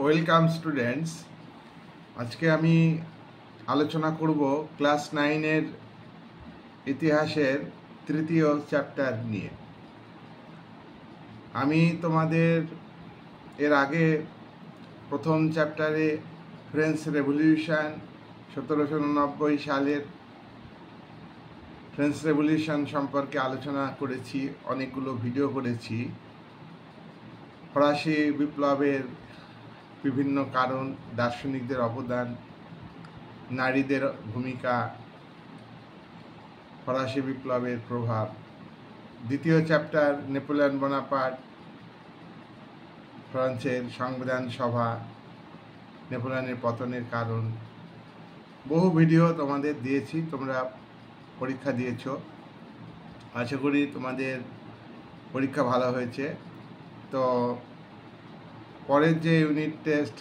Welcome students. আজকে আমি আলোচনা করব ক্লাস 9-এর ইতিহাসের তৃতীয় চ্যাপ্টার নিয়ে। আমি তোমাদের এর আগে প্রথম চ্যাপ্টারে ফ্রেঞ্চ রেভলিউশন 1789 সালের ফ্রেঞ্চ রেভলিউশন সম্পর্কে আলোচনা করেছি, অনেকগুলো ভিডিও করেছি। ফরাসি বিপ্লবের বিভিন্ন কারণ, দার্শনিকদের অবদান, নারীদের ভূমিকা, ফরাসি বিপ্লবের প্রভাব। দ্বিতীয় চ্যাপ্টার নেপোলিয়ন বোনাপার্ট, ফ্রান্সের সংবিধান সভা, নেপোলিয়নের পতনের কারণ। বহু ভিডিও তোমাদের দিয়েছি, তোমরা পরীক্ষা দিয়েছ। আশা করি তোমাদের পরীক্ষা ভালো হয়েছে। তো পরের যে ইউনিট টেস্ট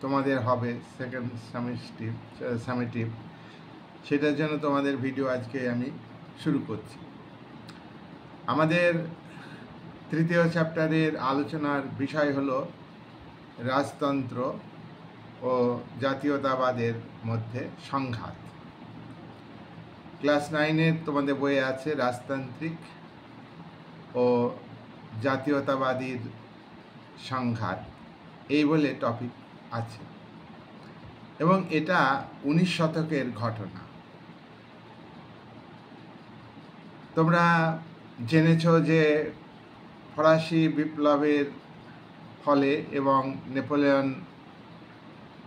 তোমাদের হবে সেকেন্ড সামেটিভ, সেটার জন্য তোমাদের ভিডিও আজকে আমি শুরু করছি। আমাদের তৃতীয় চ্যাপ্টারের আলোচনার বিষয় হলো রাজতন্ত্র ও জাতীয়তাবাদের মধ্যে সংঘাত। ক্লাস 9-এর তোমাদের বইয়ে আছে রাজতান্ত্রিক ও জাতীয়তাবাদীর সংঘাত, এই বলে টপিক আছে, এবং এটা 19 শতকের ঘটনা। তোমরা জেনেছ যে ফরাসি বিপ্লবের ফলে এবং নেপোলিয়ন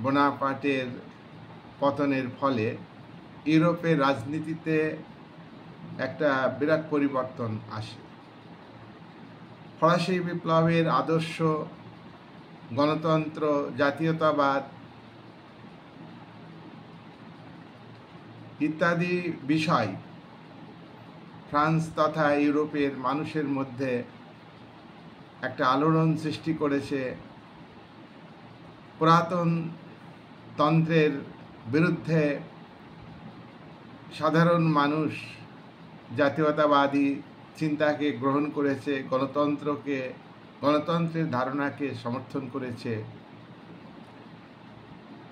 বোনাপার্টের পতনের ফলে ইউরোপের রাজনীতিতে একটা বিরাট পরিবর্তন আসে। ফরাসি বিপ্লবের আদর্শ, গণতন্ত্র, জাতীয়তাবাদ ইত্যাদি বিষয় ফ্রান্স তথা ইউরোপের মানুষের মধ্যে একটা আলোড়ন সৃষ্টি করেছে। পুরাতন তন্ত্রের বিরুদ্ধে সাধারণ মানুষ জাতীয়তাবাদী চিন্তাকে গ্রহণ করেছে, গণতন্ত্রের ধারণাকে সমর্থন করেছে,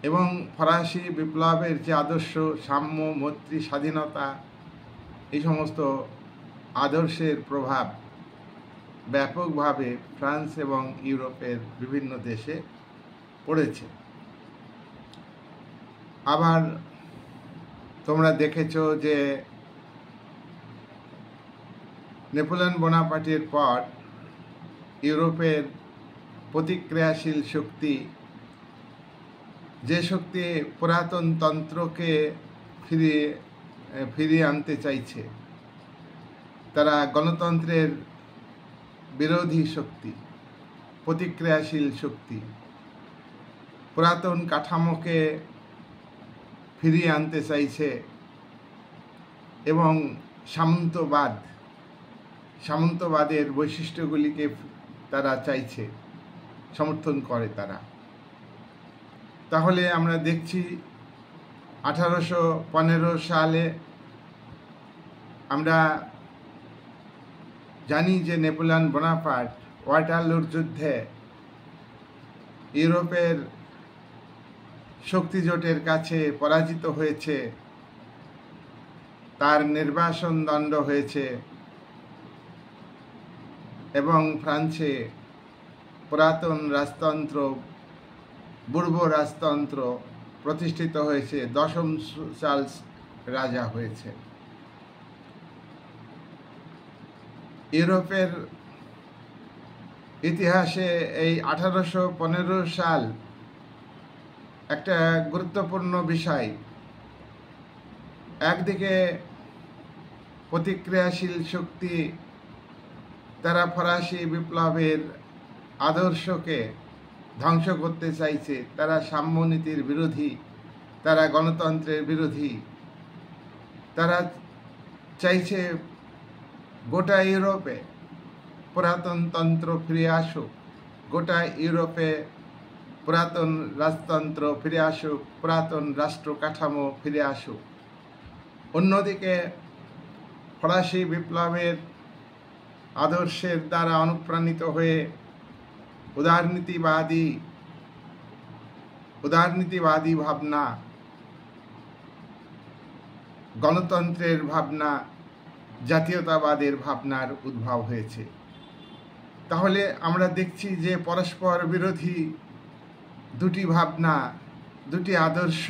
এবং ফরাসি বিপ্লবের যে আদর্শ, সাম্য, মৈত্রী, স্বাধীনতা, এই সমস্ত আদর্শের প্রভাব ব্যাপকভাবে ফ্রান্স এবং ইউরোপের বিভিন্ন দেশে পড়েছে। আবার তোমরা দেখেছ যে নেপোলিয়ন বোনাপার্টের পর ইউরোপের প্রতিক্রিয়াশীল শক্তি, যে শক্তি পুরাতন তন্ত্রকে ফিরিয়ে আনতে চাইছে, তারা গণতন্ত্রের বিরোধী শক্তি, প্রতিক্রিয়াশীল শক্তি, পুরাতন কাঠামোকে ফিরিয়ে আনতে চাইছে এবং সামন্তবাদের বৈশিষ্ট্যগুলিকে তারা চাইছে, সমর্থন করে তারা। তাহলে আমরা দেখছি 1815 সালে আমরা জানি যে নেপোলিয়ন বোনাপার্ট ওয়াটারলুর যুদ্ধে ইউরোপের শক্তিজোটের কাছে পরাজিত হয়েছে, তার নির্বাসন দণ্ড হয়েছে এবং ফ্রান্সে পুরাতন রাজতন্ত্র, বুর্ব রাজতন্ত্র প্রতিষ্ঠিত হয়েছে, 10ম চার্লস রাজা হয়েছে। ইউরোপের ইতিহাসে এই 1815 সাল একটা গুরুত্বপূর্ণ বিষয়। একদিকে প্রতিক্রিয়াশীল শক্তি, তারা ফরাসি বিপ্লবের আদর্শকে ধ্বংস করতে চাইছে, তারা সাম্যনীতির বিরোধী, তারা গণতন্ত্রের বিরোধী, তারা চাইছে গোটা ইউরোপে পুরাতন তন্ত্র ফিরে আসুক, গোটা ইউরোপে পুরাতন রাজতন্ত্র ফিরে আসুক, পুরাতন রাষ্ট্র কাঠামো ফিরে আসুক। অন্যদিকে ফরাসি বিপ্লবের আদর্শের দ্বারা অনুপ্রাণিত হয়ে উদারনীতিবাদী উদারনীতিবাদী ভাবনা, গণতন্ত্রের ভাবনা, জাতীয়তাবাদের ভাবনার উদ্ভব হয়েছে। তাহলে আমরা দেখছি যে পরস্পর বিরোধী দুটি ভাবনা, দুটি আদর্শ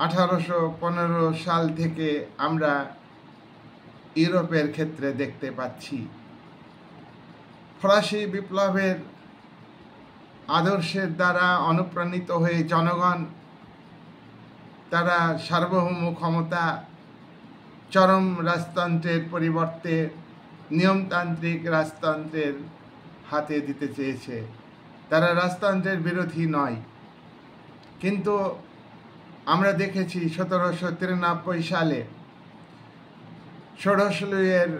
1815 সাল থেকে আমরা ইউরোপের ক্ষেত্রে দেখতে পাচ্ছি। ফরাসি বিপ্লবের আদর্শের দ্বারা অনুপ্রাণিত হয়ে জনগণ তারা সার্বভৌম ক্ষমতা চরম রাজতন্ত্রের পরিবর্তে নিয়মতান্ত্রিক রাজতন্ত্রের হাতে দিতে চেয়েছে। তারা রাজতন্ত্রের বিরোধী নয়, কিন্তু আমরা দেখেছি 1793 সালে ষোড়শ লুইয়ের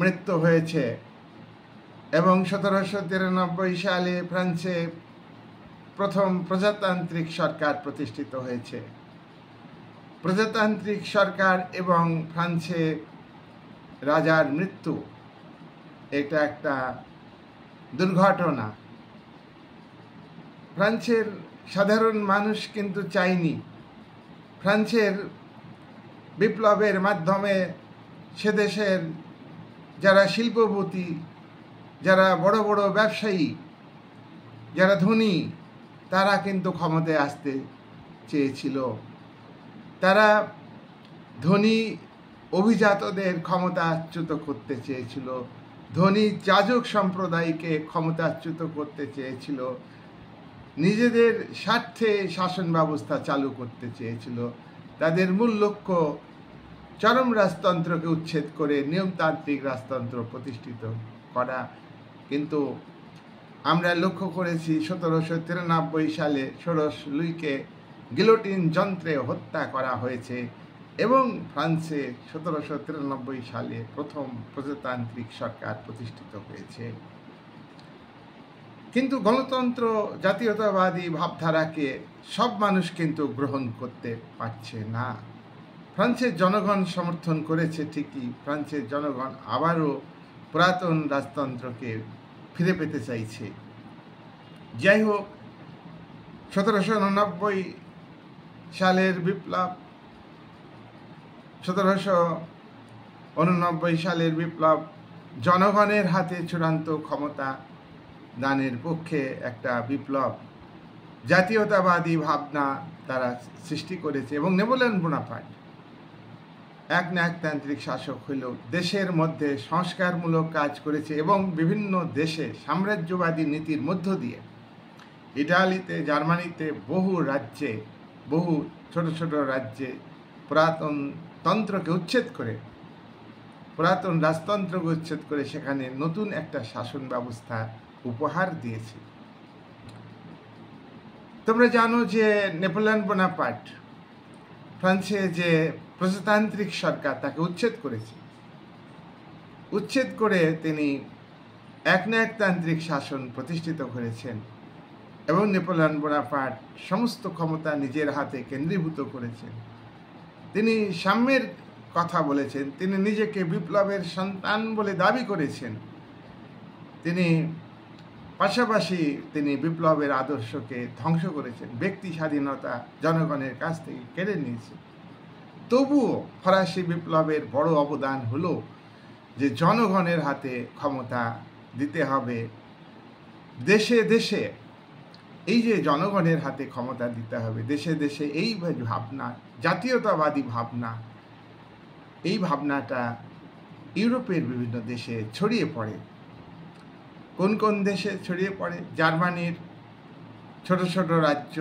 মৃত্যু হয়েছে এবং 1793 সালে ফ্রান্সে প্রথম প্রজাতান্ত্রিক সরকার প্রতিষ্ঠিত হয়েছে। প্রজাতান্ত্রিক সরকার এবং ফ্রান্সে রাজার মৃত্যু, এটা একটা দুর্ঘটনা। ফ্রান্সের সাধারণ মানুষ কিন্তু চায়নি। ফ্রান্সের বিপ্লবের মাধ্যমে সে দেশের যারা শিল্পপতি, যারা বড় বড় ব্যবসায়ী, যারা ধনী, তারা কিন্তু ক্ষমতায় আসতে চেয়েছিল। তারা ধনী অভিজাতদের ক্ষমতাচ্যুত করতে চেয়েছিল, ধনী যাজক সম্প্রদায়কে ক্ষমতাচ্যুত করতে চেয়েছিল, নিজেদের স্বার্থে শাসন ব্যবস্থা চালু করতে চেয়েছিল। তাদের মূল লক্ষ্য চরম রাজতন্ত্রকে উচ্ছেদ করে নিয়মতান্ত্রিক রাজতন্ত্র প্রতিষ্ঠিত করা। কিন্তু আমরা লক্ষ্য করেছি 1793 সালে ষোড়শ লুইকে গিলোটিন যন্ত্রে হত্যা করা হয়েছে এবং ফ্রান্সে 1793 সালে প্রথম প্রজাতান্ত্রিক সরকার প্রতিষ্ঠিত হয়েছে। কিন্তু গণতন্ত্র জাতীয়তাবাদী ভাবধারাকে সব মানুষ কিন্তু গ্রহণ করতে পারছে না। ফ্রান্সের জনগণ সমর্থন করেছে ঠিকই, ফ্রান্সের জনগণ আবারও পুরাতন রাজতন্ত্রকে ফিরে পেতে চাইছে। যাই হোক, 1789 সালের বিপ্লব, 1789 সালের বিপ্লব জনগণের হাতে চূড়ান্ত ক্ষমতা দানের পক্ষে একটা বিপ্লব, জাতীয়তাবাদী ভাবনা তারা সৃষ্টি করেছে। এবং নেপোলিয়ন বোনাপার্ট একনায়কতান্ত্রিক শাসক হলেও দেশের মধ্যে সংস্কারমূলক কাজ করেছে এবং বিভিন্ন দেশে সাম্রাজ্যবাদী নীতির মধ্য দিয়ে ইটালিতে, জার্মানিতে বহু রাজ্যে, বহু ছোট ছোট রাজ্যে পুরাতন তন্ত্রকে উচ্ছেদ করে, পুরাতন রাজতন্ত্রকে উচ্ছেদ করে সেখানে নতুন একটা শাসন ব্যবস্থা উপহার দিয়েছে। তোমরা জানো যে নেপোলিয়ন বোনাপার্ট ফ্রান্সে যে প্রজাতান্ত্রিক সরকার তাকে উচ্ছেদ করেছে। উচ্ছেদ করে তিনি একনায়কতান্ত্রিক শাসন প্রতিষ্ঠিত করেছেন এবং নেপোলিয়ন বোনাপার্ট সমস্ত ক্ষমতা নিজের হাতে কেন্দ্রীভূত করেছেন। তিনি সাম্যের কথা বলেছেন, তিনি নিজেকে বিপ্লবের সন্তান বলে দাবি করেছেন। তিনি পাশাপাশি তিনি বিপ্লবের আদর্শকে ধ্বংস করেছেন, ব্যক্তি স্বাধীনতা জনগণের কাছ থেকে কেড়ে নিয়েছেন। তবুও ফরাসি বিপ্লবের বড় অবদান হলো যে জনগণের হাতে ক্ষমতা দিতে হবে। দেশে দেশে এই যে জনগণের হাতে ক্ষমতা দিতে হবে, দেশে দেশে এই ভাবনা, জাতীয়তাবাদী ভাবনা, এই ভাবনাটা ইউরোপের বিভিন্ন দেশে ছড়িয়ে পড়ে। কোন কোন দেশে ছড়িয়ে পড়ে? জার্মানির ছোট ছোট রাজ্য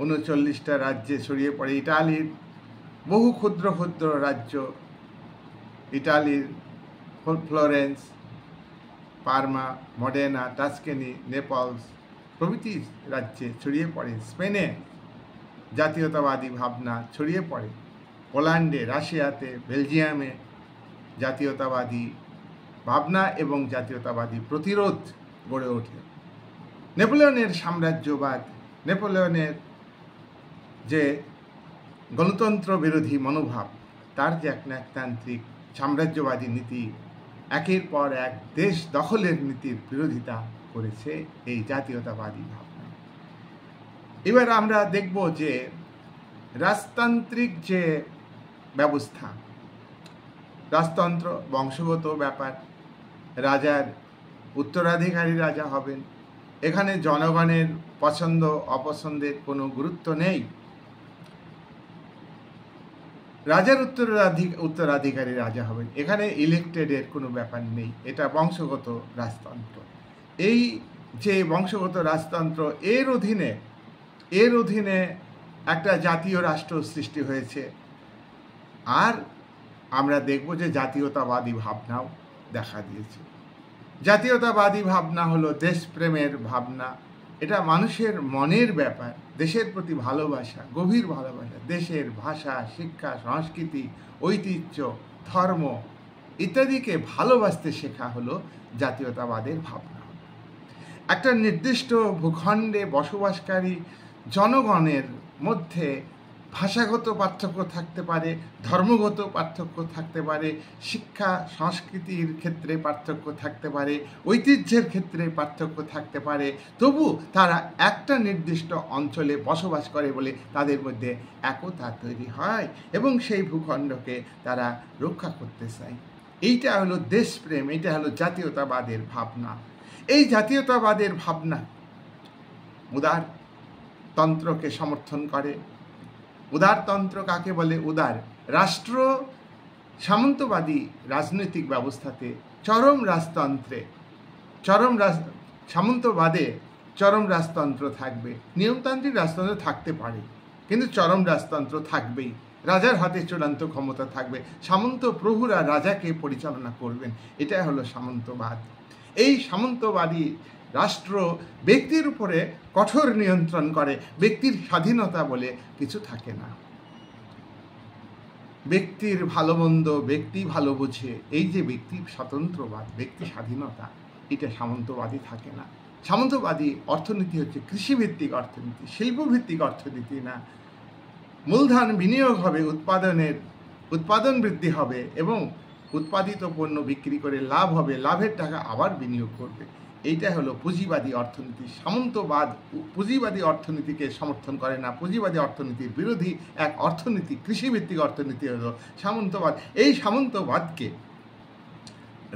39টা রাজ্যে ছড়িয়ে পড়ে। ইটালির বহু ক্ষুদ্র ক্ষুদ্র রাজ্য, ইটালির ফ্লোরেন্স, পার্মা, মডেনা, টাস্কেনি, নেপলস প্রভৃতি রাজ্যে ছড়িয়ে পড়ে। স্পেনে জাতীয়তাবাদী ভাবনা ছড়িয়ে পড়ে। পোল্যান্ডে, রাশিয়াতে, বেলজিয়ামে জাতীয়তাবাদী ভাবনা এবং জাতীয়তাবাদী প্রতিরোধ গড়ে ওঠে। নেপোলিয়নের সাম্রাজ্যবাদ, নেপোলিয়নের যে গণতন্ত্র বিরোধী মনোভাব, তার যে একনায়কতান্ত্রিক সাম্রাজ্যবাদী নীতি, একের পর এক দেশ দখলের নীতির বিরোধিতা করেছে এই জাতীয়তাবাদী ভাবনা। এবার আমরা দেখব যে রাজতান্ত্রিক যে ব্যবস্থা, রাজতন্ত্র বংশগত ব্যাপার, রাজার উত্তরাধিকারী রাজা হবেন, এখানে জনগণের পছন্দ অপছন্দের কোনো গুরুত্ব নেই। রাজার উত্তরাধিকারী রাজা হবেন, এখানে ইলেক্টেডের কোনো ব্যাপার নেই, এটা বংশগত রাজতন্ত্র। এই যে বংশগত রাজতন্ত্র, এর অধীনে একটা জাতীয় রাষ্ট্র সৃষ্টি হয়েছে। আর আমরা দেখব যে জাতীয়তাবাদী ভাবনাও দেখা দিয়েছে। জাতীয়তাবাদী ভাবনা হলো দেশপ্রেমের ভাবনা, এটা মানুষের মনের ব্যাপার, দেশের প্রতি ভালোবাসা, গভীর ভালোবাসা, দেশের ভাষা, শিক্ষা, সংস্কৃতি, ঐতিহ্য, ধর্ম ইত্যাদিকে ভালোবাসতে শেখা হলো জাতীয়তাবাদের ভাবনা। একটা নির্দিষ্ট ভূখণ্ডে বসবাসকারী জনগণের মধ্যে ভাষাগত পার্থক্য থাকতে পারে, ধর্মগত পার্থক্য থাকতে পারে, শিক্ষা সংস্কৃতির ক্ষেত্রে পার্থক্য থাকতে পারে, ঐতিহ্যের ক্ষেত্রে পার্থক্য থাকতে পারে, তবু তারা একটা নির্দিষ্ট অঞ্চলে বসবাস করে বলে তাদের মধ্যে একতা তৈরি হয় এবং সেই ভূখণ্ডকে তারা রক্ষা করতে চায়। এইটা হলো দেশপ্রেম, এইটা হলো জাতীয়তাবাদের ভাবনা। এই জাতীয়তাবাদের ভাবনা উদারতন্ত্রকে সমর্থন করে। উদারতন্ত্র কাকে বলে? উদার রাষ্ট্র সামন্তবাদী রাজনৈতিক ব্যবস্থাতে সামন্তবাদে চরম রাজতন্ত্র থাকবে। নিয়মতান্ত্রিক রাজতন্ত্র থাকতে পারে, কিন্তু চরম রাজতন্ত্র থাকবেই। রাজার হাতে চূড়ান্ত ক্ষমতা থাকবে, সামন্ত প্রভুরা রাজাকে পরিচালনা করবেন। এটা হলো সামন্তবাদ। এই সামন্তবাদী রাষ্ট্র ব্যক্তির উপরে কঠোর নিয়ন্ত্রণ করে, ব্যক্তির স্বাধীনতা বলে কিছু থাকে না। ব্যক্তির ভালো মন্দ ব্যক্তি ভালো বোঝে, এই যে ব্যক্তি স্বতন্ত্রবাদ, ব্যক্তি স্বাধীনতা, এটা সামন্তবাদী থাকে না। সামন্তবাদী অর্থনীতি হচ্ছে কৃষিভিত্তিক অর্থনীতি, শিল্পভিত্তিক অর্থনীতি না। মূলধন বিনিয়োগ হবে, উৎপাদন বৃদ্ধি হবে এবং উৎপাদিত পণ্য বিক্রি করে লাভ হবে, লাভের টাকা আবার বিনিয়োগ করবে। এইটা হলো পুঁজিবাদী অর্থনীতি। সামন্তবাদ পুঁজিবাদী অর্থনীতিকে সমর্থন করে না, পুঁজিবাদী অর্থনীতির বিরোধী এক অর্থনীতি, কৃষিভিত্তিক অর্থনীতি হলো সামন্তবাদ। এই সামন্তবাদকে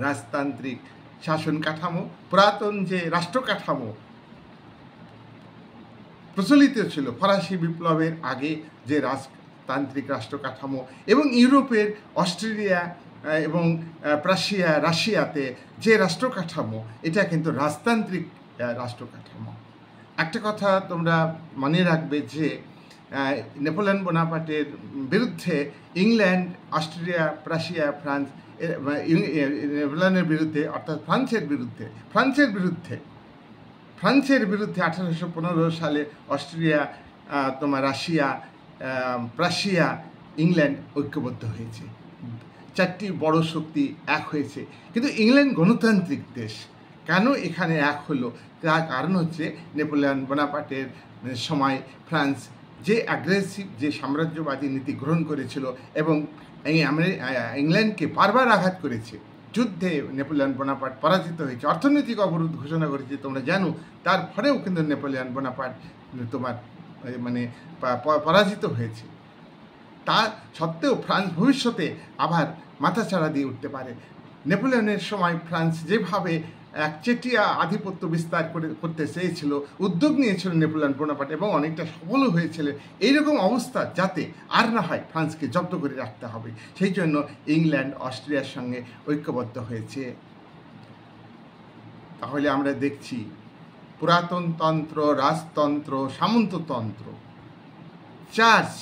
রাজতান্ত্রিক শাসন কাঠামো, পুরাতন যে রাষ্ট্র কাঠামো প্রচলিত ছিল ফরাসি বিপ্লবের আগে, যে রাজতান্ত্রিক রাষ্ট্র কাঠামো এবং ইউরোপের অস্ট্রেলিয়া এবং রাশিয়াতে যে রাষ্ট্র কাঠামো, এটা কিন্তু রাজতান্ত্রিক রাষ্ট্র কাঠামো। একটা কথা তোমরা মনে রাখবে যে নেপোলিয়ন বোনাপার্টের বিরুদ্ধে ইংল্যান্ড, অস্ট্রেলিয়া, রাশিয়া, ফ্রান্স, নেপোলিয়নের বিরুদ্ধে অর্থাৎ ফ্রান্সের বিরুদ্ধে 1815 সালে অস্ট্রেলিয়া, রাশিয়া, রাশিয়া, ইংল্যান্ড ঐক্যবদ্ধ হয়েছে। চারটি বড় শক্তি এক হয়েছে। কিন্তু ইংল্যান্ড গণতান্ত্রিক দেশ, কেন এখানে এক হলো? তার কারণ হচ্ছে নেপোলিয়ন বোনাপার্টের সময় ফ্রান্স যে অ্যাগ্রেসিভ, যে সাম্রাজ্যবাদী নীতি গ্রহণ করেছিল এবং ইংল্যান্ডকে বারবার আঘাত করেছে। যুদ্ধে নেপোলিয়ন বোনাপার্ট পরাজিত হয়েছে, অর্থনৈতিক অবরোধ ঘোষণা করেছে, তোমরা জানো। তারপরেও কিন্তু নেপোলিয়ন বোনাপার্ট পরাজিত হয়েছে। তা সত্ত্বেও ফ্রান্স ভবিষ্যতে আবার মাথাচাড়া দিয়ে উঠতে পারে। নেপোলিয়নের সময় ফ্রান্স যেভাবে একচেটিয়া আধিপত্য বিস্তার করতে চেয়েছিল, উদ্যোগ নিয়েছিল নেপোলিয়ন বোনাপার্ট এবং অনেকটা সফলও হয়েছিলেন। এইরকম অবস্থা যাতে আর না হয়, ফ্রান্সকে জব্দ করে রাখতে হবে। সেই জন্য ইংল্যান্ড অস্ট্রিয়ার সঙ্গে ঐক্যবদ্ধ হয়েছে। তাহলে আমরা দেখছি পুরাতন তন্ত্র, রাজতন্ত্র, সামন্ততন্ত্র, চার্চ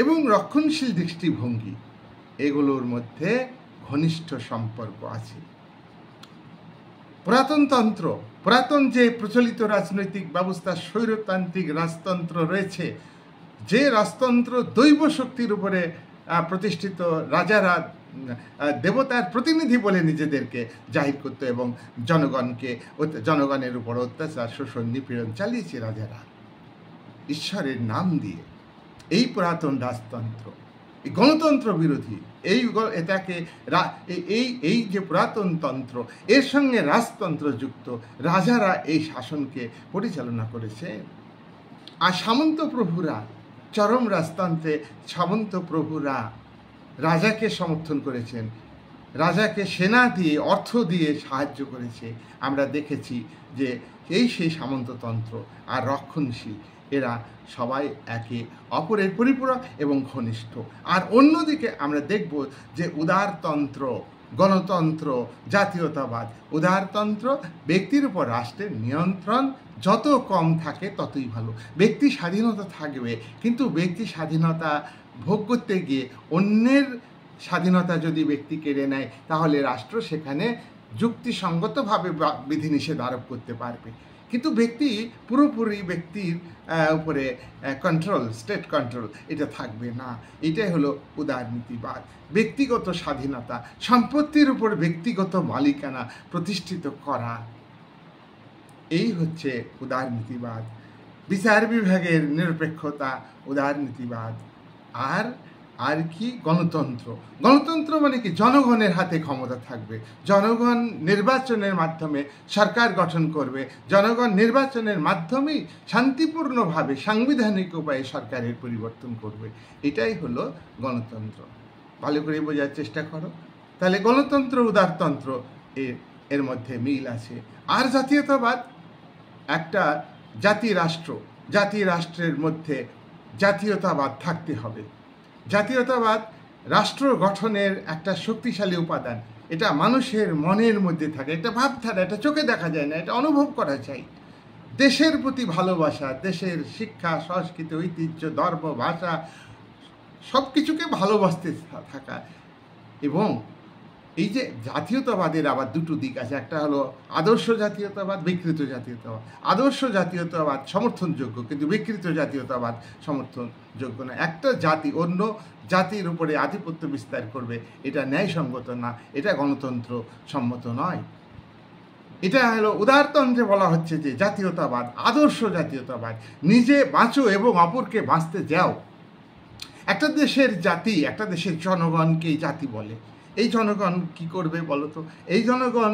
এবং রক্ষণশীল দৃষ্টিভঙ্গি, এগুলোর মধ্যে ঘনিষ্ঠ সম্পর্ক আছে। পুরাতন যে প্রচলিত রাজনৈতিক ব্যবস্থা, স্বৈরতান্ত্রিক রাজতন্ত্র রয়েছে, যে রাজতন্ত্র দৈব শক্তির উপরে প্রতিষ্ঠিত, রাজারা দেবতার প্রতিনিধি বলে নিজেদেরকে জাহির করত এবং জনগণের উপর অত্যাচার, শোষণ, নিপীড়ন চালিয়েছে রাজারা ঈশ্বরের নাম দিয়ে। এই পুরাতন রাজতন্ত্র গণতন্ত্র বিরোধী। এই যে পুরাতন তন্ত্র, এর সঙ্গে রাজতন্ত্র যুক্ত। রাজারা এই শাসনকে পরিচালনা করেছে। আর সামন্ত প্রভুরা, চরম রাজতন্ত্রে সামন্ত প্রভুরা রাজাকে সমর্থন করেছেন, রাজাকে সেনা দিয়ে অর্থ দিয়ে সাহায্য করেছে। আমরা দেখেছি যে সেই সামন্ততন্ত্র আর রক্ষণশীল এরা সবাই একে অপরের পরিপূরক এবং ঘনিষ্ঠ। আর অন্যদিকে আমরা দেখব যে উদারতন্ত্র, গণতন্ত্র, জাতীয়তাবাদ। উদারতন্ত্র ব্যক্তির উপর রাষ্ট্রের নিয়ন্ত্রণ যত কম থাকে ততই ভালো। ব্যক্তি স্বাধীনতা থাকবে, কিন্তু ব্যক্তি স্বাধীনতা ভোগ করতে গিয়ে অন্যের স্বাধীনতা যদি ব্যক্তি কেড়ে নেয়, তাহলে রাষ্ট্র সেখানে যুক্তিসঙ্গতভাবে বিধিনিষেধ আরোপ করতে পারবে। কিন্তু ব্যক্তি পুরোপুরি ব্যক্তির উপরে কন্ট্রোল, স্টেট কন্ট্রোল এটা থাকবে না। এটাই হলো উদারনীতিবাদ। ব্যক্তিগত স্বাধীনতা, সম্পত্তির উপর ব্যক্তিগত মালিকানা প্রতিষ্ঠিত করা, এই হচ্ছে উদারনীতিবাদ। বিচার বিভাগের নিরপেক্ষতা উদারনীতিবাদ। আর কি গণতন্ত্র। গণতন্ত্র মানে কি? জনগণের হাতে ক্ষমতা থাকবে, জনগণ নির্বাচনের মাধ্যমে সরকার গঠন করবে, জনগণ নির্বাচনের মাধ্যমেই শান্তিপূর্ণভাবে সাংবিধানিক উপায়ে সরকারের পরিবর্তন করবে। এটাই হলো গণতন্ত্র। ভালো করে বোঝার চেষ্টা করো। তাহলে গণতন্ত্র, উদারতন্ত্র এর মধ্যে মিল আছে। আর জাতীয়তাবাদ, একটা জাতি রাষ্ট্রের মধ্যে জাতীয়তাবাদ থাকতে হবে। জাতীয়তাবাদ রাষ্ট্র গঠনের একটা শক্তিশালী উপাদান। এটা মানুষের মনের মধ্যে থাকে, এটা ভাবধারা, এটা চোখে দেখা যায় না, এটা অনুভব করা যায়। দেশের প্রতি ভালোবাসা, দেশের শিক্ষা, সংস্কৃতি, ঐতিহ্য, ধর্ম, ভাষা সব কিছুকে ভালোবাসতে থাকা। এবং এই যে জাতীয়তাবাদের আবার দুটো দিক আছে, একটা হলো আদর্শ জাতীয়তাবাদ, বিকৃত জাতীয়তাবাদ। আদর্শ জাতীয়তাবাদ সমর্থনযোগ্য, কিন্তু বিকৃত জাতীয়তাবাদ সমর্থনযোগ্য না। একটা জাতি অন্য জাতির উপরে আধিপত্য বিস্তার করবে, এটা ন্যায়সঙ্গত না, এটা গণতন্ত্র সম্মত নয়। এটা হলো উদারতন্ত্রে বলা হচ্ছে যে জাতীয়তাবাদ, আদর্শ জাতীয়তাবাদ, নিজে বাঁচো এবং অপরকে বাঁচতে যাও। একটা দেশের জাতি, একটা দেশের জনগণকে জাতি বলে। এই জনগণ কি করবে বলো তো? এই জনগণ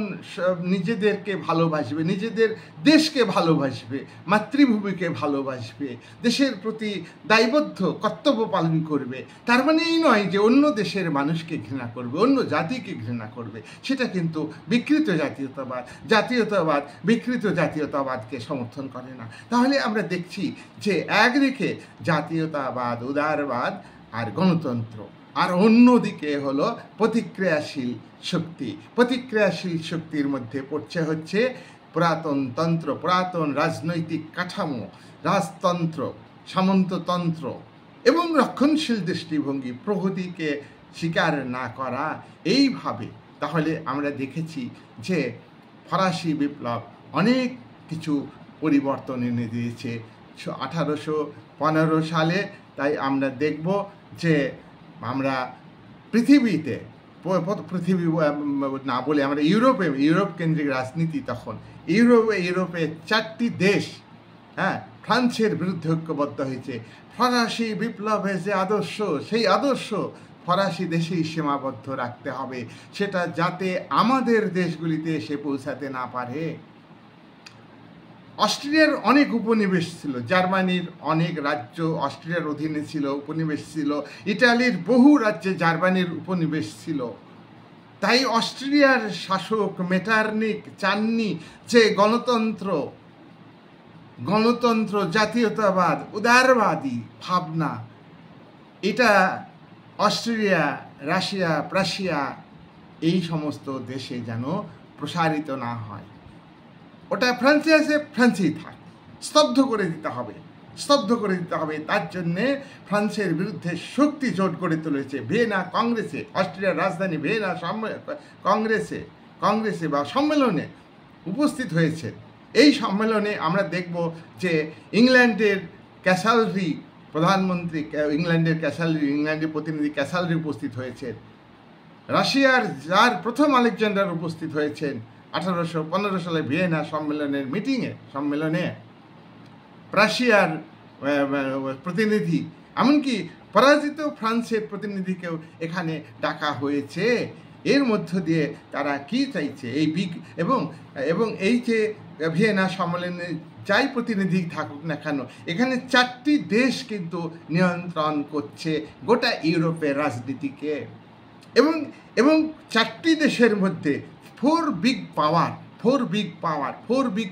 নিজেদেরকে ভালোবাসবে, নিজেদের দেশকে ভালোবাসবে, মাতৃভূমিকে ভালোবাসবে, দেশের প্রতি দায়বদ্ধ কর্তব্য পালন করবে। তার মানে এই নয় যে অন্য দেশের মানুষকে ঘৃণা করবে, অন্য জাতিকে ঘৃণা করবে। সেটা কিন্তু বিকৃত জাতীয়তাবাদ বিকৃত জাতীয়তাবাদকে সমর্থন করে না। তাহলে আমরা দেখছি যে একদিকে জাতীয়তাবাদ, উদারবাদ আর গণতন্ত্র, আর অন্যদিকে হলো প্রতিক্রিয়াশীল শক্তি। প্রতিক্রিয়াশীল শক্তির মধ্যে পড়ছে হচ্ছে পুরাতন তন্ত্র, পুরাতন রাজনৈতিক কাঠামো, রাজতন্ত্র, সামন্ততন্ত্র এবং রক্ষণশীল দৃষ্টিভঙ্গি, প্রগতিকে স্বীকার না করা। এইভাবে তাহলে আমরা দেখেছি যে ফরাসি বিপ্লব অনেক কিছু পরিবর্তন এনে দিয়েছে 1815 সালে। তাই আমরা দেখব যে আমরা পৃথিবী না বলে আমরা ইউরোপ কেন্দ্রিক রাজনীতি, তখন ইউরোপে 4টি দেশ ফ্রান্সের বিরুদ্ধে ঐক্যবদ্ধ হয়েছে। ফরাসি বিপ্লবের যে আদর্শ, সেই আদর্শ ফরাসি দেশেই সীমাবদ্ধ রাখতে হবে, সেটা যাতে আমাদের দেশগুলিতে এসে পৌঁছাতে না পারে। অস্ট্রিয়ার অনেক উপনিবেশ ছিল, জার্মানির অনেক রাজ্য অস্ট্রিয়ার অধীনে ছিল, উপনিবেশ ছিল। ইটালির বহু রাজ্যে জার্মানির উপনিবেশ ছিল। তাই অস্ট্রিয়ার শাসক মেটারনিখ চাননি যে গণতন্ত্র, জাতীয়তাবাদ, উদারবাদী ভাবনা এটা অস্ট্রিয়া, রাশিয়া, প্রাশিয়া এই সমস্ত দেশে যেন প্রসারিত না হয়। ওটা ফ্রান্সে আছে, ফ্রান্সেই থাক, স্তব্ধ করে দিতে হবে। তার জন্যে ফ্রান্সের বিরুদ্ধে শক্তি জোট করে তুলেছে ভিয়েনা কংগ্রেসে, অস্ট্রিয়ার রাজধানী ভিয়েনা কংগ্রেসে বা সম্মেলনে উপস্থিত হয়েছে। এই সম্মেলনে আমরা দেখব যে ইংল্যান্ডের ক্যাসালরি প্রধানমন্ত্রী, ইংল্যান্ডের প্রতিনিধি ক্যাসালরি উপস্থিত হয়েছেন। রাশিয়ার যার প্রথম আলেকজান্ডার উপস্থিত হয়েছেন 1815 সালে ভিয়েনা সম্মেলনে। প্রাশিয়ার প্রতিনিধি, এমনকি পরাজিত ফ্রান্সের প্রতিনিধিকেও এখানে ডাকা হয়েছে। এর মধ্য দিয়ে তারা কি চাইছে এই এবং এই যে ভিয়েনা সম্মেলনে যাই প্রতিনিধি থাকুক না কেন, এখানে 4টি দেশ কিন্তু নিয়ন্ত্রণ করছে গোটা ইউরোপের রাজনীতিকে, এবং 4টি দেশের মধ্যে ফোর বিগ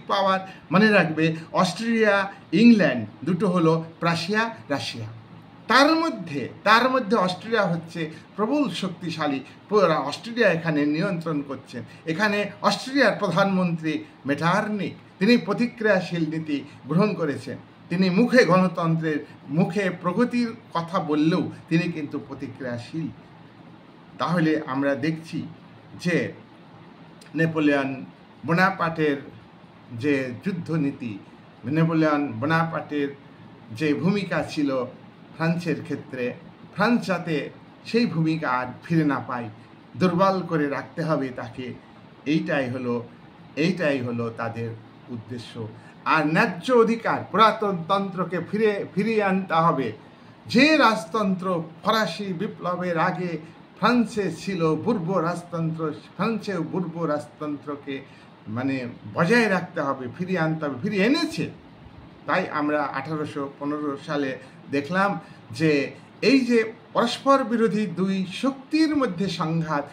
পাওয়ার মনে রাখবে, অস্ট্রেলিয়া, ইংল্যান্ড, দুটো হলো প্রাশিয়া, রাশিয়া। তার মধ্যে অস্ট্রেলিয়া হচ্ছে প্রবল শক্তিশালী। অস্ট্রেলিয়া এখানে নিয়ন্ত্রণ করছেন। এখানে অস্ট্রেলিয়ার প্রধানমন্ত্রী মেটারনিক, তিনি প্রতিক্রিয়াশীল নীতি গ্রহণ করেছেন। তিনি মুখে গণতন্ত্রের, মুখে প্রগতির কথা বললেও তিনি কিন্তু প্রতিক্রিয়াশীল। তাহলে আমরা দেখছি যে নেপোলিয়ন বোনাপার্টের যে যুদ্ধনীতি, নেপোলিয়ন বোনাপার্টের যে ভূমিকা ছিল ফ্রান্সের ক্ষেত্রে, ফ্রান্স যাতে সেই ভূমিকা আর ফিরে না পায়, দুর্বল করে রাখতে হবে তাকে, এইটাই হলো তাদের উদ্দেশ্য। আর ন্যায্য অধিকার, পুরাতনতন্ত্রকে ফিরিয়ে আনতে হবে। যে রাজতন্ত্র ফরাসি বিপ্লবের আগে ফ্রান্সে ছিল, বুর্বো রাজতন্ত্র, ফ্রান্সেও বুর্বো রাজতন্ত্রকে বজায় রাখতে হবে, ফিরিয়ে আনতে হবে, ফিরিয়ে এনেছে। তাই আমরা 1815 সালে দেখলাম যে এই যে পরস্পর বিরোধী দুই শক্তির মধ্যে সংঘাত,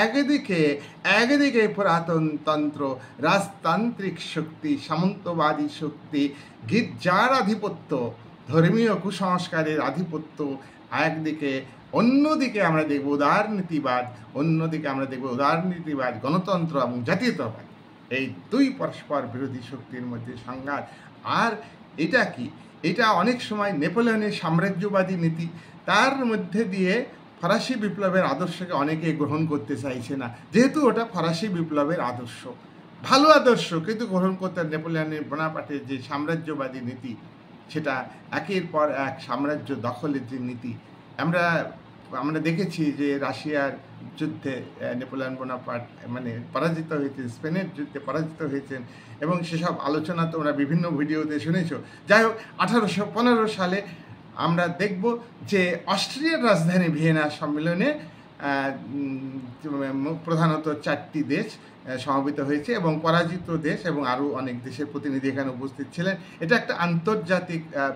একদিকে পুরাতনতন্ত্র, রাজতান্ত্রিক শক্তি, সামন্তবাদী শক্তি, গির্জার আধিপত্য, ধর্মীয় কুসংস্কারের আধিপত্য একদিকে, অন্যদিকে আমরা দেখব উদারনীতিবাদ, গণতন্ত্র এবং জাতীয়তাবাদ। এই দুই পরস্পর বিরোধী শক্তির মধ্যে সংঘাত। আর এটা কি? এটা অনেক সময় নেপোলিয়নের সাম্রাজ্যবাদী নীতি, তার মধ্যে দিয়ে ফরাসি বিপ্লবের আদর্শকে অনেকে গ্রহণ করতে চাইছে না, যেহেতু ওটা ফরাসি বিপ্লবের আদর্শ, ভালো আদর্শ, কিন্তু গ্রহণ করতে নেপোলিয়নের বোনাপার্টের যে সাম্রাজ্যবাদী নীতি, সেটা একের পর এক সাম্রাজ্য দখলের যে নীতি। আমরা দেখেছি যে রাশিয়ার যুদ্ধে নেপোলিয়ন বোনাপার্ট পরাজিত হয়েছেন, স্পেনের যুদ্ধে পরাজিত হয়েছেন, এবং সেসব আলোচনা তোমরা বিভিন্ন ভিডিওতে শুনেছ। যাই হোক, 1815 সালে আমরা দেখব যে অস্ট্রিয়ার রাজধানী ভিয়েনা সম্মেলনে প্রধানত 4টি দেশ সমবেত হয়েছে, এবং পরাজিত দেশ এবং আরও অনেক দেশের প্রতিনিধি এখানে উপস্থিত ছিলেন। এটা একটা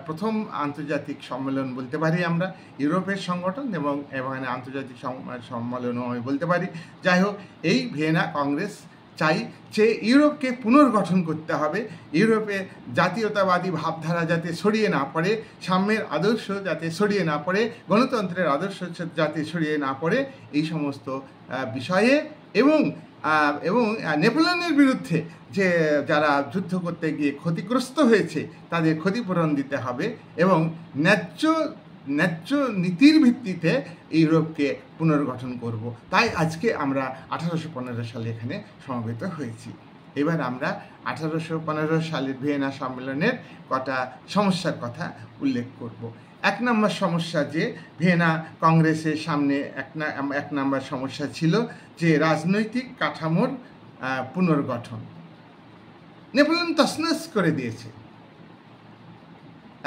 প্রথম আন্তর্জাতিক সম্মেলন বলতে পারি আমরা, ইউরোপের সংগঠন, এবং এখানে আন্তর্জাতিক সম্মেলনও আমি বলতে পারি। যাই হোক, এই ভিয়েনা কংগ্রেস চাই যে ইউরোপকে পুনর্গঠন করতে হবে, ইউরোপে জাতীয়তাবাদী ভাবধারা যাতে ছড়িয়ে না পড়ে, সাম্যের আদর্শ যাতে ছড়িয়ে না পড়ে, গণতন্ত্রের আদর্শ যাতে ছড়িয়ে না পড়ে, এই সমস্ত বিষয়ে, এবং নেপোলিয়নের বিরুদ্ধে যে যারা যুদ্ধ করতে গিয়ে ক্ষতিগ্রস্ত হয়েছে তাদের ক্ষতিপূরণ দিতে হবে, এবং ন্যায্য নীতির ভিত্তিতে ইউরোপকে পুনর্গঠন করব। তাই আজকে আমরা 1815 সালে এখানে সমবেত হয়েছি। এবার আমরা 1815 সালের ভিয়েনা সম্মেলনের কটা সমস্যার কথা উল্লেখ করব। 1 নম্বর সমস্যা, যে ভিয়েনা কংগ্রেসের সামনে 1 নম্বর সমস্যা ছিল যে রাজনৈতিক কাঠামোর পুনর্গঠন। নেপোলিয়ন তছনছ করে দিয়েছে,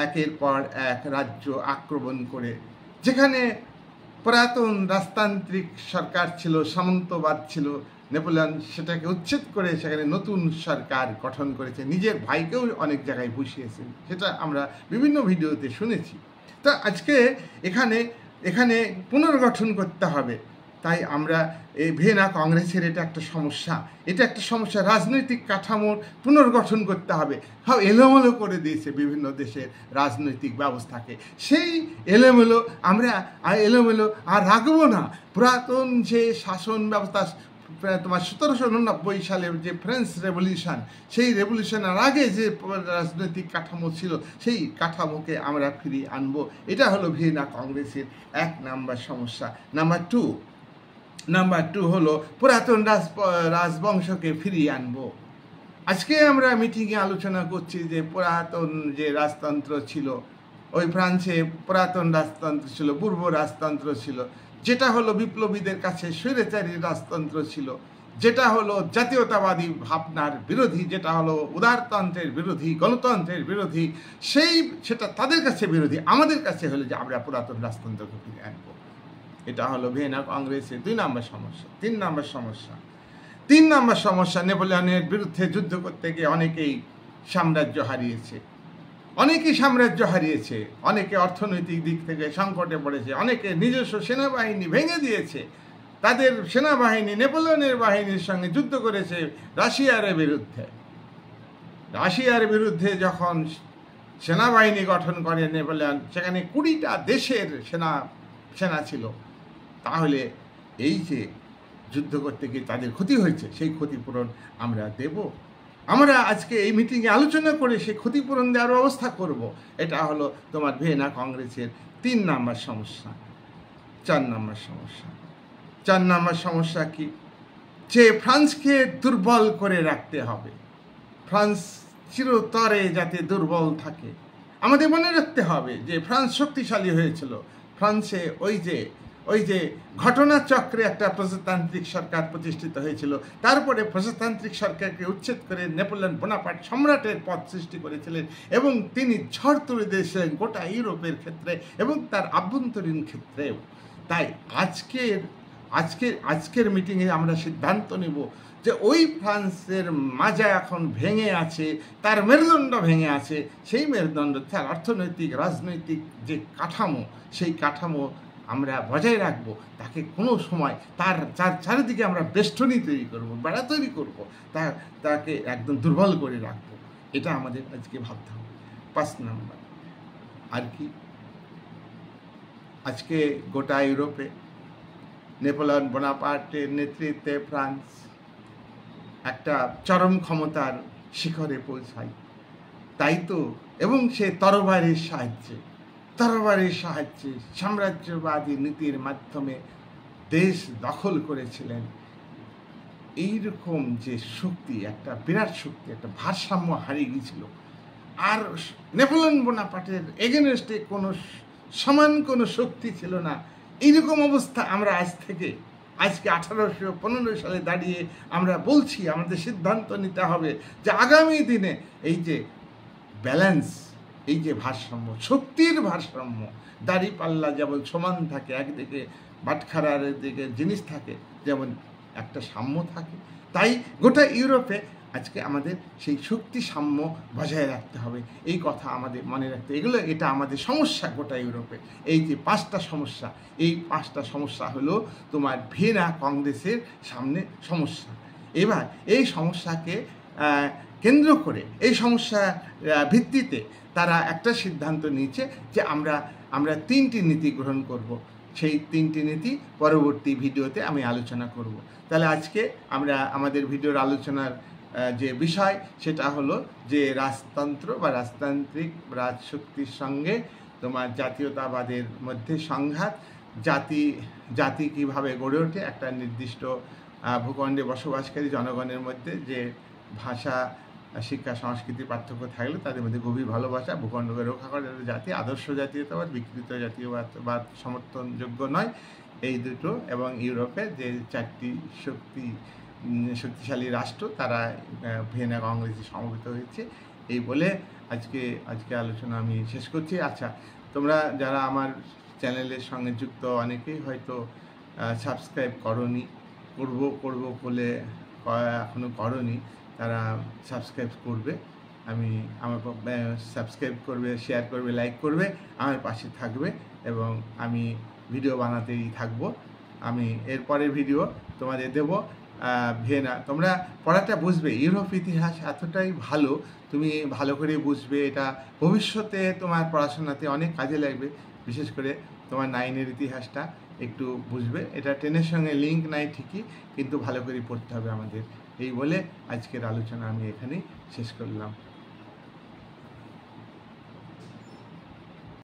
একের পর এক রাজ্য আক্রমণ করে। যেখানে পুরাতন রাজতান্ত্রিক সরকার ছিল, সামন্তবাদ ছিল, নেপোলিয়ন সেটাকে উচ্ছেদ করে সেখানে নতুন সরকার গঠন করেছে, নিজের ভাইকেও অনেক জায়গায় বসিয়েছেন, সেটা আমরা বিভিন্ন ভিডিওতে শুনেছি। তা আজকে এখানে পুনর্গঠন করতে হবে। তাই আমরা এই ভিয়েনা কংগ্রেসের এটা একটা সমস্যা, রাজনৈতিক কাঠামোর পুনর্গঠন করতে হবে। সব এলোমেলো করে দিয়েছে বিভিন্ন দেশের রাজনৈতিক ব্যবস্থাকে। সেই এলোমেলো আর রাখবো না। পুরাতন যে শাসন ব্যবস্থা, তোমার 1789 সালের যে ফ্রেঞ্চ রেভলিউশন, সেই রেভলিউশনের আগে যে রাজনৈতিক কাঠামো ছিল, সেই কাঠামোকে আমরা ফিরিয়ে আনবো। এটা হলো ভিয়েনা কংগ্রেসের 1 নম্বর সমস্যা। নাম্বার টু হলো পুরাতন রাজবংশকে ফিরিয়ে আনবো। আজকে আমরা মিটিংয়ে আলোচনা করছি যে পুরাতন যে রাজতন্ত্র ছিল, ওই ফ্রান্সে পুরাতন রাজতন্ত্র ছিল, পূর্ব রাজতন্ত্র ছিল, যেটা হলো বিপ্লবীদের কাছে স্বৈরাচারী রাজতন্ত্র ছিল, যেটা হলো জাতীয়তাবাদী ভাবনার বিরোধী, যেটা হলো উদারতন্ত্রের বিরোধী, গণতন্ত্রের বিরোধী, সেটা তাদের কাছে বিরোধী। আমাদের কাছে হলো যে আমরা পুরাতন রাজতন্ত্রকে ফিরিয়ে আনবো। এটা হলো ভিয়েনা কংগ্রেসের 2 নম্বর সমস্যা। 3 নম্বর সমস্যা, নেপোলিয়নের বিরুদ্ধে যুদ্ধ করতে গিয়ে অনেকেই সাম্রাজ্য হারিয়েছে, অনেকে অর্থনৈতিক দিক থেকে সংকটে পড়েছে, অনেকে নিজস্ব সেনাবাহিনী ভেঙে দিয়েছে, তাদের সেনাবাহিনী নেপোলিয়নের বাহিনীর সঙ্গে যুদ্ধ করেছে রাশিয়ার বিরুদ্ধে যখন সেনাবাহিনী গঠন করে নেপোলিয়ন, সেখানে 20টা দেশের সেনা ছিল। তাহলে এই যে যুদ্ধ করতে গিয়ে তাদের ক্ষতি হয়েছে, সেই ক্ষতিপূরণ আমরা দেব। আমরা আজকে এই মিটিংয়ে আলোচনা করে সেই ক্ষতিপূরণ দেওয়ার ব্যবস্থা করব। এটা হলো তোমার ভিয়েনা কংগ্রেসের 3 নম্বর সমস্যা। 4 নম্বর সমস্যা কি? যে ফ্রান্সকে দুর্বল করে রাখতে হবে, ফ্রান্স চিরতরে যাতে দুর্বল থাকে। আমাদের মনে রাখতে হবে যে ফ্রান্স শক্তিশালী হয়েছিল, ফ্রান্সে ওই যে ঘটনাচক্রে একটা প্রজাতান্ত্রিক সরকার প্রতিষ্ঠিত হয়েছিল, তারপরে প্রজাতান্ত্রিক সরকারকে উচ্ছেদ করে নেপোলিয়ন বোনাপার্ট সম্রাটের পদ সৃষ্টি করেছিলেন এবং তিনি ঝড় তুলে দিয়েছিলেন গোটা ইউরোপের ক্ষেত্রে এবং তার আভ্যন্তরীণ ক্ষেত্রেও। তাই আজকের মিটিংয়ে আমরা সিদ্ধান্ত নেব যে ওই ফ্রান্সের মাজা এখন ভেঙে আছে, তার মেরুদণ্ড ভেঙে আছে, সেই মেরুদণ্ড, তার অর্থনৈতিক রাজনৈতিক যে কাঠামো, সেই কাঠামো আমরা বজায় রাখবো। তাকে কোনো সময় তার চারিদিকে আমরা বেষ্টনী তৈরি করব, বেড়া তৈরি করব, তাকে একদম দুর্বল করে রাখবো। এটা আমাদের আজকে ভাবতে হবে। 5 নম্বর আর কি, আজকে গোটা ইউরোপে নেপোলিয়ন বোনাপার্টের নেতৃত্বে ফ্রান্স একটা চরম ক্ষমতার শিখরে পৌঁছায়, তাই তো। এবং সে তরবারির সাহায্যে সাম্রাজ্যবাদী নীতির মাধ্যমে দেশ দখল করেছিলেন। এইরকম যে শক্তি, একটা বিরাট শক্তি, একটা ভারসাম্য হারিয়ে গিয়েছিল। আর নেপোলিয়ন বোনাপার্টের এগেনস্টে সমান কোনো শক্তি ছিল না। এইরকম অবস্থা আমরা আজকে 1815 সালে দাঁড়িয়ে আমরা বলছি, আমাদের সিদ্ধান্ত নিতে হবে যে আগামী দিনে এই যে ব্যালেন্স, এই যে ভারসাম্য, শক্তির ভারসাম্য, দাঁড়িপাল্লা যেমন সমান থাকে, একদিকে বাটখারার দিকে জিনিস থাকে, যেমন একটা সাম্য থাকে, তাই গোটা ইউরোপে আজকে আমাদের সেই শক্তি সাম্য বজায় রাখতে হবে। এই কথা আমাদের মনে রাখতে, এটা আমাদের সমস্যা গোটা ইউরোপে। এই যে 5টা সমস্যা, এই 5টা সমস্যা হলো তোমার ভিয়েনা কংগ্রেসের সামনে সমস্যা। এবার এই সমস্যাকে কেন্দ্র করে, এই সমস্যার ভিত্তিতে তারা একটা সিদ্ধান্ত নিয়েছে যে আমরা 3টি নীতি গ্রহণ করব। সেই 3টি নীতি পরবর্তী ভিডিওতে আমি আলোচনা করব। তাহলে আজকে আমরা আমাদের ভিডিওর আলোচনার যে বিষয়, সেটা হলো যে রাজতন্ত্র বা রাজতান্ত্রিক রাজশক্তির সঙ্গে তোমার জাতীয়তাবাদের মধ্যে সংঘাত, জাতি কিভাবে গড়ে ওঠে, একটা নির্দিষ্ট ভূখণ্ডে বসবাসকারী জনগণের মধ্যে যে ভাষা, শিক্ষা, সংস্কৃতির পার্থক্য থাকলে তাদের মধ্যে গভীর ভালোবাসা, ভূখণ্ডকে রক্ষা করার জাতি, আদর্শ জাতীয়তাবাদ, বিকৃত জাতীয়বাদ সমর্থনযোগ্য নয়, এই দুটো। এবং ইউরোপে যে 4টি শক্তিশালী রাষ্ট্র, তারা ভিয়েনা কংগ্রেসে সমবেত হয়েছে। এই বলে আজকে আলোচনা আমি শেষ করছি। আচ্ছা, তোমরা যারা আমার চ্যানেলের সঙ্গে যুক্ত, অনেকেই হয়তো সাবস্ক্রাইব করবো বলে এখনও করনি, তারা সাবস্ক্রাইব করবে। আমার সাবস্ক্রাইব করবে, শেয়ার করবে, লাইক করবে, আমার পাশে থাকবে এবং আমি ভিডিও বানাতেই থাকবো। আমি এরপরের ভিডিও তোমাদের দেব। ভিয়েনা, তোমরা পড়াটা বুঝবে, ইউরোপ ইতিহাস এতটাই ভালো, তুমি ভালো করে বুঝবে, এটা ভবিষ্যতে তোমার পড়াশোনাতে অনেক কাজে লাগবে। বিশেষ করে তোমার 9-এর ইতিহাসটা একটু বুঝবে। এটা 10-এর সঙ্গে লিঙ্ক নাই ঠিকই, কিন্তু ভালো করে পড়তে হবে আমাদের। এই বলে আজকের আলোচনা আমি এখানেই শেষ করলাম।